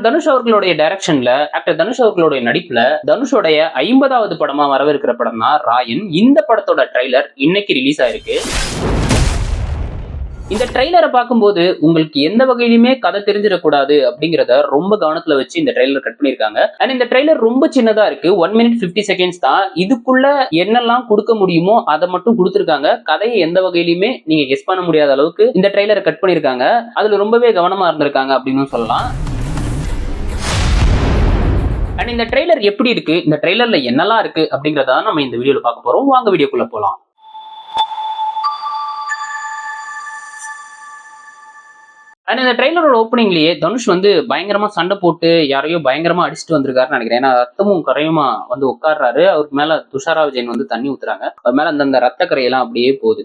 தனுஷ் அவர்களுடைய டைரக்ஷன்ல ஆக்டர் தனுஷ் அவர்களுடைய நடிப்புல தனுஷோடைய 50வது படமா வரவிருக்கிற படம் தான் ராயன். இந்த படத்தோட ட்ரைலர் இன்னைக்கு ரிலீஸ் ஆயிருக்கு. இந்த ட்ரெய்லரை பார்க்கும்போது உங்களுக்கு எந்த வகையிலுமே கதை தெரிஞ்சிடக்கூடாது அப்படிங்கிறத ரொம்ப கவனத்துல வச்சு இந்த ட்ரெய்லர் கட் பண்ணிருக்காங்க. அண்ட் இந்த ட்ரெய்லர் ரொம்ப சின்னதா இருக்கு, 1 minute 50 seconds தான். இதுக்குள்ள என்னெல்லாம் கொடுக்க முடியுமோ அதை மட்டும் கொடுத்துருக்காங்க. கதையை எந்த வகையிலுமே நீங்க கெஸ் பண்ண முடியாத அளவுக்கு இந்த ட்ரெய்லரை கட் பண்ணிருக்காங்க. அதுல ரொம்பவே கவனமா இருந்திருக்காங்க அப்படின்னு சொல்லலாம். அண்ட் இந்த ட்ரெய்லர் எப்படி இருக்கு, இந்த ட்ரெய்லர்ல என்னெல்லாம் இருக்கு அப்படிங்கறத நம்ம இந்த வீடியோல பார்க்க போறோம். வாங்க வீடியோக்குள்ள போலாம். அண்ட் இந்த ட்ரெய்லரோட ஓப்பனிங்லயே தனுஷ் வந்து பயங்கரமா சண்டை போட்டு யாரையோ பயங்கரமா அடிச்சுட்டு வந்திருக்காருன்னு நினைக்கிறேன். ஏன்னா ரத்தமும் கரையுமா வந்து உட்கார்றாரு. அவருக்கு மேல துஷாரா விஜயன் வந்து தண்ணி ஊத்துறாங்க. அவர் மேல அந்த ரத்த கரையெல்லாம் அப்படியே போகுது.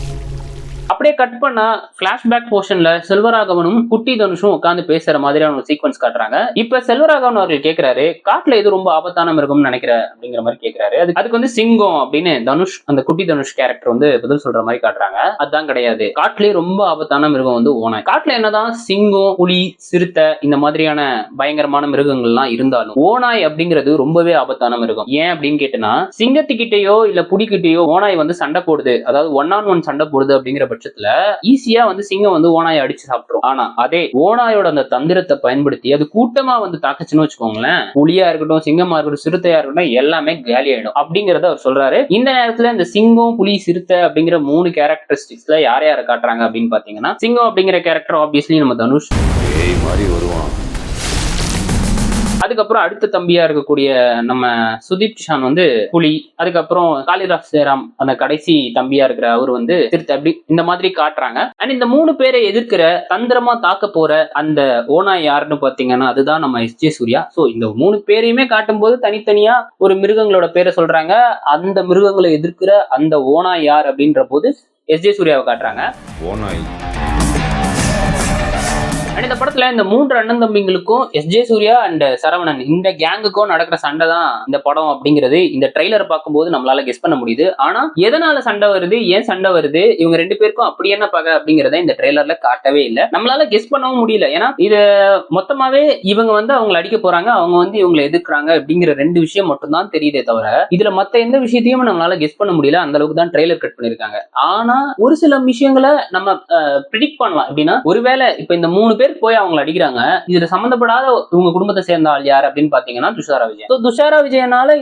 அப்படியே கட் பண்ணா பிளாஷ்பேக் போர்ஷன்ல செல்வராகவனும் குட்டி தனுஷும் உட்காந்து பேசுற மாதிரியான ஒரு சீக்வன்ஸ் காட்டுறாங்க. இப்ப செல்வராகவன் அவர்கள் கேட்கிறாரு, காட்டுல எது ரொம்ப ஆபத்தான மிருகம்னு நினைக்கிற அப்படிங்கிற மாதிரி கேட்கிறாரு. அதுக்கு வந்து சிங்கம் அப்படின்னு தனுஷ், அந்த குட்டி தனுஷ் கேரக்டர் வந்து பதில் சொல்ற மாதிரி காட்டுறாங்க. அதுதான் கிடையாது, காட்டுலயே ரொம்ப ஆபத்தான மிருகம் வந்து ஓனாய். காட்டுல என்னதான் சிங்கம், புலி, சிறுத்தை இந்த மாதிரியான பயங்கரமான மிருகங்கள்லாம் இருந்தாலும் ஓனாய் அப்படிங்கிறது ரொம்பவே ஆபத்தான மிருகம். ஏன் அப்படின்னு கேட்டனா, சிங்கத்துக்கிட்டயோ இல்ல புலிகிட்டயோ ஓனாய் வந்து சண்டை போடுது, அதாவது 1-on-1 சண்டை போடுது அப்படிங்கிற பட்சத்துல ஈஸியா வந்து சிங்கம் வந்து ஓனாயை அடிச்சு சாப்பிட்டுரும். ஆனா அதே ஓனாயோட அந்த தந்திரத்தை பயன்படுத்தி அது கூட்டமா வந்து தாக்குச்சுன்னு வச்சுக்கோங்களேன், புலியா இருக்கட்டும், சிங்கமா இருக்கட்டும், சிறுத்தையா இருக்கட்டும், எல்லாமே காலி ஆயிடும் அப்படிங்கறத அவர் சொல்றாரு. இந்த நேரத்துல இந்த சிங்கம், புலி, சிறுத்தை அப்படிங்கிற 3 கேரக்டரிஸ்டிக்ஸ்ல யார் யாரை காட்டுறாங்க அப்படின்னு பாத்தீங்கன்னா, சிங்கம் அப்படிங்கிற கேரக்டர் ஆப்வியஸ்லி நம்ம தனுஷ் மாதிரி வருவான். அதுக்கப்புறம் அடுத்த தம்பியா இருக்கக்கூடிய நம்ம சுதீப் கிஷான் வந்து புலி, அதுக்கப்புறம் காளிதாஸ் ஜெயராம் அந்த கடைசி தம்பியா இருக்கிற அவர் வந்து சிறுத்தை, அப்படி இந்த மாதிரி காட்டுறாங்க. அண்ட் இந்த 3 பேரை எதிர்க்கிற தந்திரமா தாக்க போற அந்த ஓனாய் யாருன்னு பாத்தீங்கன்னா அதுதான் நம்ம எஸ்.ஜே. சூர்யா. சோ இந்த 3 பேரையுமே காட்டும் போது தனித்தனியா ஒரு மிருகங்களோட பேரை சொல்றாங்க. அந்த மிருகங்களை எதிர்க்கிற அந்த ஓனாய் யார் அப்படின்ற போது எஸ்.ஜே. சூர்யாவை காட்டுறாங்க. ஓனாய் இந்த படத்துல இந்த 3 அண்ணன் தம்பிங்களுக்கும் எஸ்.ஜே. சூர்யா அண்ட் சரவணன் இந்த கேங்குக்கும் நடக்கிற சண்டை தான் இந்த படம் அப்படிங்கிறது இந்த ட்ரெய்லரை பார்க்கும்போது நம்மளால கெஸ் பண்ண முடியுது. ஆனா எதனால சண்டை வருது, ஏன் சண்டை வருது, இவங்க 2 பேருக்கும் அப்படி என்ன பகை அப்படிங்கறத இந்த ட்ரெய்லர்ல காட்டவே இல்லை. நம்மளால கெஸ் பண்ணவும் முடியல. ஏன்னா இது மொத்தமாவே இவங்க வந்து அவங்களை அடிக்க போறாங்க, அவங்க வந்து இவங்களை எதிர்க்கிறாங்க அப்படிங்கிற 2 விஷயம் மட்டும் தான் தெரியுதே தவிர இதுல மத்த எந்த விஷயத்தையும் நம்மளால கெஸ் பண்ண முடியல. அந்த அளவுக்கு தான் ட்ரெய்லர் கட் பண்ணிருக்காங்க. ஆனா ஒரு சில விஷயங்களை நம்ம ப்ரெடிக்ட் பண்ணலாம். அப்படின்னா ஒருவேளை இப்ப இந்த 3 பேர் போய் அவங்களை அடிக்கிறாங்க, இதுல சம்பந்தப்படாத உங்க குடும்பத்தை சேர்ந்த ஆள் யார் அப்படின்னு பாத்தீங்கன்னா துஷாரா விஜயன். துஷாரா விஜயனால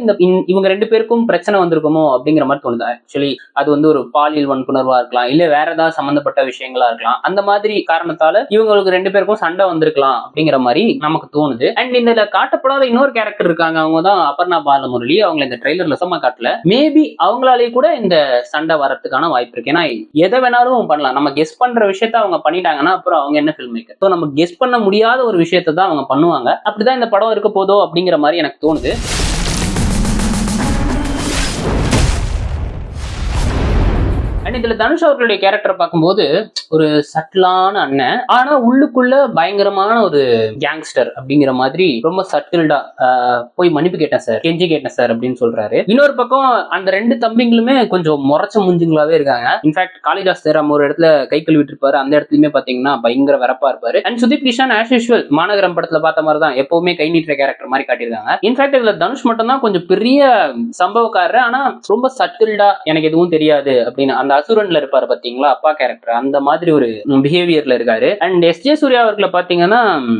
இவங்க 2 பேருக்கும் பிரச்சனை வந்திருக்குமோ அப்படிங்கிற மாதிரி தோணுது. ஆக்சுவலி அது வந்து ஒரு பாலியல் வன்புணர்வா இருக்கலாம், இல்ல வேற ஏதாவது சம்பந்தப்பட்ட விஷயங்களா இருக்கலாம். அந்த மாதிரி காரணத்தால இவங்களுக்கு 2 பேருக்கும் சண்டை வந்திருக்கலாம் அப்படிங்கிற மாதிரி நமக்கு தோணுது. அண்ட் இந்த காட்டப்படாத இன்னொரு கேரக்டர் இருக்காங்க, அவங்க தான் அபர்ணா பாலமுரளி. அவங்க இந்த ட்ரெய்லர்ல சும்மா காட்டல. மேபி அவங்களாலே கூட இந்த சண்டை வரதுக்கான வாய்ப்பு இருக்கு. ஏன்னா எதை வேணாலும் பண்ணலாம். நம்ம கெஸ் பண்ற விஷயத்த அவங்க பண்ணிட்டாங்கன்னா அப்புறம் அவங்க என்ன ஃபில்ம் மேக்கர். ஸோ நம்ம கெஸ் பண்ண முடியாத ஒரு விஷயத்தை தான் அவங்க பண்ணுவாங்க. அப்படிதான் இந்த படம் இருக்க போதோ அப்படிங்கிற மாதிரி எனக்கு தோணுது. இதுல தனுஷ் அவர்களுடைய கேரக்டர் பார்க்கும்போது ஒரு சட்டிலான அண்ணன், ஆனா உள்ளுக்குள்ள பயங்கரமான ஒரு கேங்ஸ்டர் அப்படிங்கிற மாதிரி ரொம்ப சட்டில்டா போய் மன்னிப்பு கேட்டேன் சார், கெஞ்சி கேட்டேன் சார் அப்படின்னு சொல்றாரு. இன்னொரு பக்கம் அந்த 2 தம்பிங்களுமே கொஞ்சம் முறைச்ச முஞ்சுங்களாவே இருக்காங்க. இன்ஃபேக்ட் காளிதாஸ் ஜெயராம் ஒரு இடத்துல கை கழுவிட்டு இருப்பாரு, அந்த இடத்துலயுமே பாத்தீங்கன்னா பயங்கர வெறப்பா இருப்பாரு. And Sudeep Kishan as usual Maanagaram படத்துல பார்த்த மாதிரி தான் எப்பவுமே கை நீட்டுற கேரக்டர் மாதிரி காட்டியிருக்காங்க. இன்ஃபேக்ட் இதுல தனுஷ் மட்டும் தான் கொஞ்சம் பெரிய சம்பவக்காரர், ஆனா ரொம்ப சட்டில்டா எனக்கு எதுவும் தெரியாது அப்படின்னு அந்த அசுரன்ல இருப்பாரு பாத்தீங்களா அப்பா கேரக்டர், அந்த மாதிரி ஒரு பிஹேவியர்ல இருக்காரு. And S J. சூர்யா அவர்களை பாத்தீங்கன்னா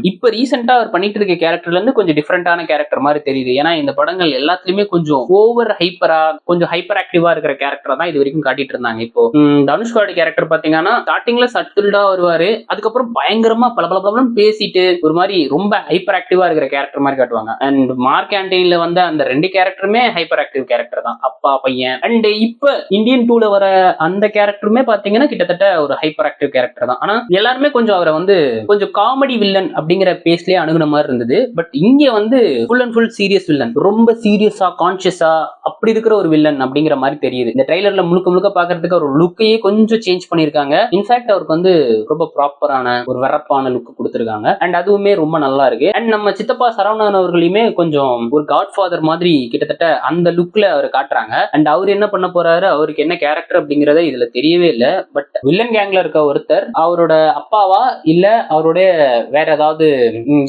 இப்ப ரீசெண்டா அவர் பண்ணிட்டு இருக்க கேரக்டர்ல இருந்து கொஞ்சம் டிஃபரெண்டான கேரக்டர் மாதிரி தெரியுது. ஏன்னா இந்த படங்கள் எல்லாத்துலயுமே கொஞ்சம் ஓவர் ஹைப்பரா, கொஞ்சம் ஹைப்பர் ஆக்டிவா இருக்கிற கேரக்டர் தான் இது வரைக்கும் காட்டிட்டு இருந்தாங்க. இப்போ தனுஷ்காவோட கேரக்டர் பாத்தீங்கன்னா ஸ்டார்டிங்ல சட்டில்டா வருவாரு, அதுக்கப்புறம் பயங்கரமா பலபலன்னு பேசிட்டு ஒரு மாதிரி ரொம்ப ஹைப்பர் ஆக்டிவா இருக்கிற கேரக்டர் மாதிரி காட்டுவாங்க. அண்ட் மார்க் ஆண்டனில வந்த அந்த 2 கேரக்டருமே ஹைப்பர் ஆக்டிவ் கேரக்டர் தான், அப்பா பையன். அண்ட் இப்ப இந்தியன் 2ல வர அந்த கேரக்டருமே பாத்தீங்கன்னா கிட்டத்தட்ட ஒரு ஹைப்பர் ஆக்டிவ் கேரக்டர் தான். ஆனா எல்லாருமே கொஞ்சம் அவரை வந்து கொஞ்சம் காமெடி வில்லன் அப்படிங்கிற பேஸ்லயே அணுகுன மாதிரி இருந்தது. பட் இங்க வந்து full and full serious villain, ரொம்ப சீரியஸா கான்சியஸா அப்படி இருக்கிற ஒரு வில்லன் அப்படிங்கிற மாதிரி தெரியுது. இந்த ட்ரெய்லர்ல முழுக்க பாக்குறதுக்கு ஒரு லுக்கையே கொஞ்சம் சேஞ்ச் பண்ணிருக்காங்க. இன்ஃபேக்ட் அவருக்கு வந்து ரொம்ப ப்ராப்பரான ஒரு வரப்பான லுக் கொடுத்திருக்காங்க. அண்ட் அதுவுமே ரொம்ப நல்லா இருக்கு. அண்ட் நம்ம சித்தப்பா சரவணன் அவர்களையுமே கொஞ்சம் ஒரு காட்ஃபாதர் மாதிரி கிட்டத்தட்ட அந்த லுக்ல அவர் காட்டுறாங்க. அண்ட் அவர் என்ன பண்ண போறாரு, அவருக்கு என்ன கேரக்டர் அப்படிங்கறத அப்படிங்கறத இதுல தெரியவே இல்லை. பட் வில்லன் கேங்ல இருக்க ஒருத்தர் அவரோட அப்பாவா இல்ல அவருடைய வேற ஏதாவது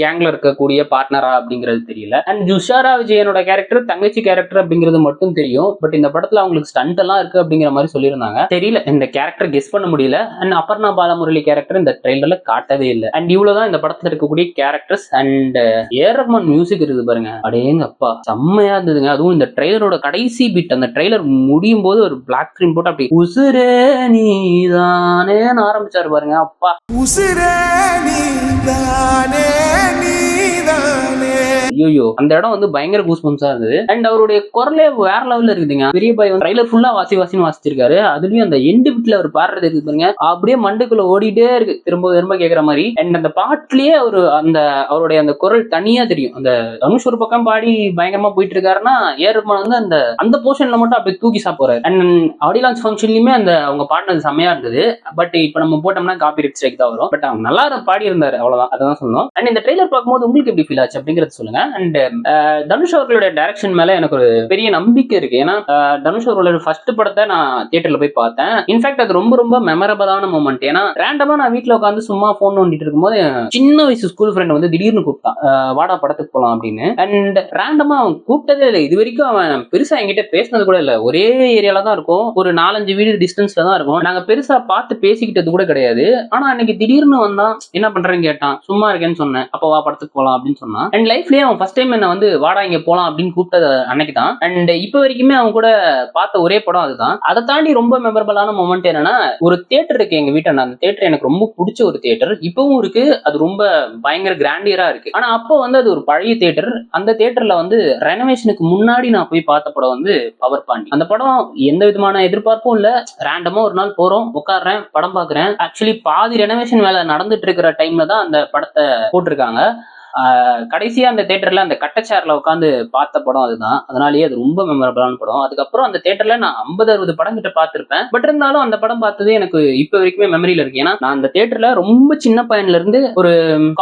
கேங்ல இருக்கக்கூடிய பார்ட்னரா அப்படிங்கிறது தெரியல. அண்ட் துஷாரா விஜயனோட கேரக்டர் தங்கச்சி கேரக்டர் அப்படிங்கிறது மட்டும் தெரியும். பட் இந்த படத்துல அவங்களுக்கு ஸ்டண்ட் எல்லாம் இருக்கு அப்படிங்கிற மாதிரி சொல்லியிருந்தாங்க. தெரியல, இந்த கேரக்டர் கெஸ் பண்ண முடியல. அண்ட் அபர்ணா பாலமுரளி கேரக்டர் இந்த ட்ரெய்லர்ல காட்டவே இல்லை. அண்ட் இவ்வளவுதான் இந்த படத்துல இருக்கக்கூடிய characters. And AR Rahman music இருக்குது பாருங்க, அடேங்க அப்பா செம்மையா இருந்ததுங்க. அதுவும் இந்த ட்ரெய்லரோட கடைசி பீட், அந்த ட்ரெய்லர் முடியும் போது ஒரு பிளாக் ஸ்கிரீன் போட்டு அப்படி உசுரே நீதானே ஆரம்பிச்சாரு பாருங்க, அப்பா உசுரே நீதானே நீதானே. ஐயோ, அந்த இடம் வந்து பயங்கர கூஸ்பம்ஸா இருந்தது. அண்ட் அவருடைய குரலே வேற லெவல்ல இருக்குதுங்க. பெரிய பாய் வந்து ட்ரைலர் ஃபுல்லா வாசின்னு வாசிச்சிருக்காரு. அதுலயும் அந்த எண்டு பிட்ல அவர் பாடுறது இருக்கு பாருங்க, அப்படியே மண்டுக்குள்ள ஓடிட்டே இருக்கு, திரும்ப திரும்ப கேக்குற மாதிரி. அண்ட் அந்த பாட்டுலயே அவரு அந்த அவருடைய அந்த குரல் தனியா தெரியும். அந்த தனுஷ் ஒரு பக்கம் பாடி பயங்கரமா போயிட்டு இருக்காருன்னா, ஏஆர் ரஹ்மான் வந்து அந்த அந்த போர்ஷன்ல மட்டும் அப்படியே தூக்கி சாப்பிடுறாரு. அண்ட் ஆடியோ லான்ச் ஃபங்க்ஷன்லயுமே அந்த அவங்க பாடினது செம்மையா இருந்தது. பட் இப்ப நம்ம போட்டோம்னா காப்பி ரைட் ஸ்ட்ரைக் தான் வரும். பட் அவங்க நல்லா பாடி இருந்தாரு, அவ்வளவுதான், அதான் சொல்லணும். அண்ட் இந்த ட்ரெய்லர் பார்க்கும்போது உங்களுக்கு எப்படி ஃபீல் ஆச்சு அப்படிங்கறது சொல்லுங்க. அண்ட் தனுஷ் அவர்களுடைய டைரக்ஷன் மேல எனக்கு ஒரு பெரிய நம்பிக்கை இருக்கு. ஏன்னா தனுஷ் அவர்களோட ஃபர்ஸ்ட் படத்தை நான் தியேட்டர்ல போய் பார்த்தேன். இன்ஃபேக்ட் அது ரொம்ப ரொம்ப மெமரபிளான மூமெண்ட். ஏன்னா ரேண்டமா நான் வீட்டுல உட்காந்து சும்மா போன் நோண்டிட்டு இருக்கும்போது சின்ன வயசு ஸ்கூல் ஃப்ரெண்ட் வந்து திடீர்னு கூப்பிட்டான், வாடா படத்துக்கு போலாம் அப்படின்னு. அண்ட் ரேண்டமா அவன் கூப்பிட்டதே இல்லை, இது வரைக்கும் அவன் பெருசா என்கிட்ட பேசினது கூட இல்லை. ஒரே ஏரியால தான் இருக்கும், ஒரு 4-5 வீடு டிஸ்டன்ஸ்ல தான் இருக்கும். நாங்க பெருசா பார்த்து பேசிக்கிட்டது கூட கிடையாது. ஆனா அன்னைக்கு திடீர்னு வந்தான், என்ன பண்றேன்னு கேட்டான். சும்மா இருக்கேன்னு சொன்னேன். அப்ப வா படத்துக்கு போலாம் அப்படின்னு சொன்னான். அண்ட் லைஃப்லயே அவன் ஃபர்ஸ்ட் டைம் என்ன வந்து வாடா இங்க போலாம் அப்படின்னு கூப்பிட்டது அன்னைக்கு தான். அண்ட் இப்ப வரைக்குமே அவன் கூட பார்த்த ஒரே படம் அதுதான். அதை தாண்டி ரொம்ப மெமரபிளான மொமெண்ட் என்னன்னா, ஒரு தியேட்டர் இருக்கு எங்க வீட்டாண்ட. அந்த தியேட்டர் எனக்கு ரொம்ப பிடிச்ச ஒரு தியேட்டர், இப்பவும் இருக்கு. அது ரொம்ப பயங்கர கிராண்டியரா இருக்கு. ஆனா அப்போ வந்து அது ஒரு பழைய தியேட்டர். அந்த தியேட்டர்ல வந்து ரெனோவேஷனுக்கு முன்னாடி நான் போய் பார்த்த படம் வந்து பவர் பாண்டி. அந்த படம் எந்த விதமான எதிர்பார்ப்பும் இல்ல, ரேண்டமா ஒரு நாள் போறோம், உட்காடுறேன், படம் பாக்குறேன். ஆக்சுவலி பாதி ரெனோவேஷன் வேலை நடந்துட்டு இருக்கிற டைம்ல தான் அந்த படத்தை போட்டிருக்காங்க. கடைசியா அந்த தியேட்டர்ல அந்த கட்டச்சேர்ல உட்காந்து பார்த்த படம் அதுதான். அதனாலேயே அது ரொம்ப மெமரபிளான படம். அதுக்கப்புறம் அந்த தியேட்டர்ல நான் 50-60 படம் கிட்ட பார்த்திருப்பேன். பட் இருந்தாலும் அந்த படம் பார்த்தது எனக்கு இப்ப வரைக்குமே மெமரியில இருக்கு. ஏன்னா நான் அந்த தியேட்டர்ல ரொம்ப சின்ன பையன்ல இருந்து ஒரு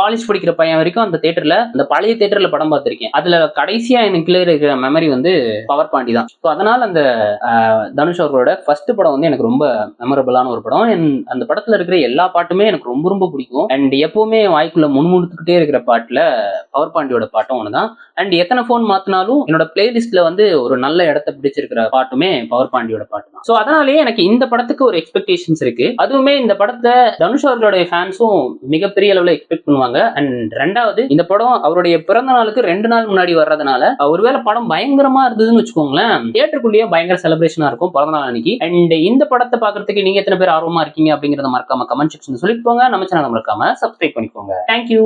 காலேஜ் படிக்கிற பையன் வரைக்கும் அந்த தியேட்டர்ல, அந்த பழைய தியேட்டர்ல படம் பார்த்திருக்கேன். அதுல கடைசியா எனக்கு இருக்கிற மெமரி வந்து பவர் பாண்டி தான். ஸோ அதனால அந்த தனுஷ் அவர்களோட ஃபர்ஸ்ட் படம் வந்து எனக்கு ரொம்ப மெமரபிளான ஒரு படம். அந்த படத்துல இருக்கிற எல்லா பாட்டுமே எனக்கு ரொம்ப ரொம்ப பிடிக்கும். அண்ட் எப்பவுமே வாய்க்குள்ள முணுமுணுத்துக்கிட்டே இருக்கிற பாட்டுல பவர் பாண்டியோட பாட்டும் ஒண்ணுதான். அண்ட் எத்தனை போன் மாத்தினாலும் என்னோட பிளேலிஸ்ட்ல வந்து ஒரு நல்ல இடத்தை பிடிச்சிருக்கிற பாட்டுமே பவர் பாண்டியோட பாட்டு தான். சோ அதனாலேயே எனக்கு இந்த படத்துக்கு ஒரு எக்ஸ்பெக்டேஷன்ஸ் இருக்கு. அதுவுமே இந்த படத்தை தனுஷ் அவர்களுடைய ஃபேன்ஸும் மிகப்பெரிய அளவுல எக்ஸ்பெக்ட் பண்ணுவாங்க. அண்ட் ரெண்டாவது, இந்த படம் அவருடைய பிறந்த நாளுக்கு 2 நாள் முன்னாடி வர்றதுனால ஒருவேளை படம் பயங்கரமா இருந்ததுன்னு வச்சுக்கோங்களேன், தியேட்டருக்குள்ளேயே பயங்கர செலிப்ரேஷனா இருக்கும் பிறந்த நாள் அன்னைக்கு. அண்ட் இந்த படத்தை பாக்குறதுக்கு நீங்க எத்தனை பேர் ஆர்வமா இருக்கீங்க அப்படிங்கறத மறக்காம கமெண்ட் செக்ஷன் சொல்லிட்டு போங்க. நம்ம சேனல் மறக்காம சப்ஸ்கிரைப் பண்ணிக்கோங்க. தேங்க்யூ.